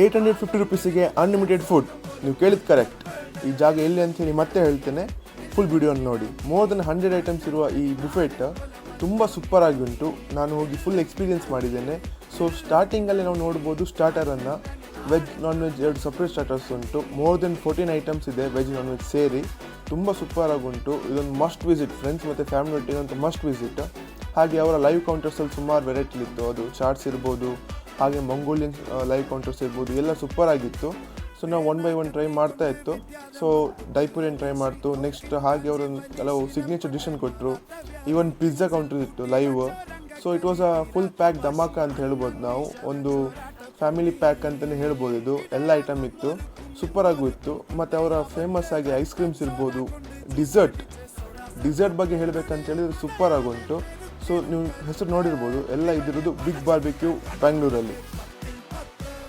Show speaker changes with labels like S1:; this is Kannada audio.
S1: 850 ರುಪೀಸಿಗೆ ಅನ್ಲಿಮಿಟೆಡ್ ಫುಡ್. ನೀವು ಕೇಳಿದ ಕರೆಕ್ಟ್. ಈ ಜಾಗ ಎಲ್ಲಿ ಅಂತೇಳಿ ಮತ್ತೆ ಹೇಳ್ತೇನೆ, ಫುಲ್ ವಿಡಿಯೋನ ನೋಡಿ. ಮೋರ್ ದೆನ್ 100 ಐಟಮ್ಸ್ ಇರುವ ಈ ಬುಫೆಟ್ ತುಂಬ ಸೂಪರಾಗಿ ಉಂಟು. ನಾನು ಹೋಗಿ ಫುಲ್ ಎಕ್ಸ್ಪೀರಿಯೆನ್ಸ್ ಮಾಡಿದ್ದೇನೆ. ಸೊ ಸ್ಟಾರ್ಟಿಂಗಲ್ಲಿ ನಾವು ನೋಡ್ಬೋದು ಸ್ಟಾರ್ಟರನ್ನು. Veg non veg 2 separate starters ಉಂಟು. ಮೋರ್ ದೆನ್ 14 ಐಟಮ್ಸ್ ಇದೆ ವೆಜ್ ನಾನ್ ವೆಜ್ ಸೇರಿ. ತುಂಬ ಸೂಪರಾಗಿ ಉಂಟು. ಇದೊಂದು ಮಸ್ಟ್ ವಿಸಿಟ್, ಫ್ರೆಂಡ್ಸ್ ಮತ್ತು ಫ್ಯಾಮಿಲಿ ಒಟ್ಟಿಗೆ ಅಂತ ಮಸ್ಟ್ ವಿಸಿಟ್. ಹಾಗೆ ಅವರ ಲೈವ್ ಕೌಂಟರ್ಸಲ್ಲಿ ಸುಮಾರು ವೆರೈಟಿಲಿತ್ತು. ಅದು ಚಾಟ್ಸ್ ಇರ್ಬೋದು, ಹಾಗೆ ಮಂಗೋಲಿಯನ್ ಲೈವ್ ಕೌಂಟರ್ಸ್ ಇರ್ಬೋದು, ಎಲ್ಲ ಸೂಪರಾಗಿತ್ತು. ಸೊ ನಾವು 1 by 1 ಟ್ರೈ ಮಾಡ್ತಾ ಇತ್ತು. ಸೊ ಡೈಪುರಿಯನ್ ಟ್ರೈ ಮಾಡ್ತು. ನೆಕ್ಸ್ಟ್ ಹಾಗೆ ಅವರು ಕೆಲವು ಸಿಗ್ನೇಚರ್ ಡಿಶನ್ನು ಕೊಟ್ಟರು. ಈವನ್ ಪಿಜ್ಜಾ ಕೌಂಟರ್ ಇತ್ತು live. So it was a full pack dhamaka ಅಂತ ಹೇಳ್ಬೋದು. ನಾವು ಒಂದು ಫ್ಯಾಮಿಲಿ ಪ್ಯಾಕ್ ಅಂತಲೇ ಹೇಳ್ಬೋದು. ಇದು ಎಲ್ಲ ಐಟಮ್ ಇತ್ತು, ಸೂಪರಾಗೂ ಇತ್ತು. ಮತ್ತು ಅವರ ಫೇಮಸ್ ಆಗಿ ಐಸ್ ಕ್ರೀಮ್ಸ್ ಇರ್ಬೋದು, ಡಿಸರ್ಟ್ ಬಗ್ಗೆ ಹೇಳಬೇಕಂತ ಹೇಳಿದರೆ ಸೂಪರಾಗಿ ಉಂಟು. ಸೊ ನೀವು ಹೆಸರು ನೋಡಿರ್ಬೋದು, ಎಲ್ಲ ಇದಿರೋದು ಬಿಗ್ ಬಾರ್ಬಿಕ್ಯೂ ಬೆಂಗಳೂರಲ್ಲಿ.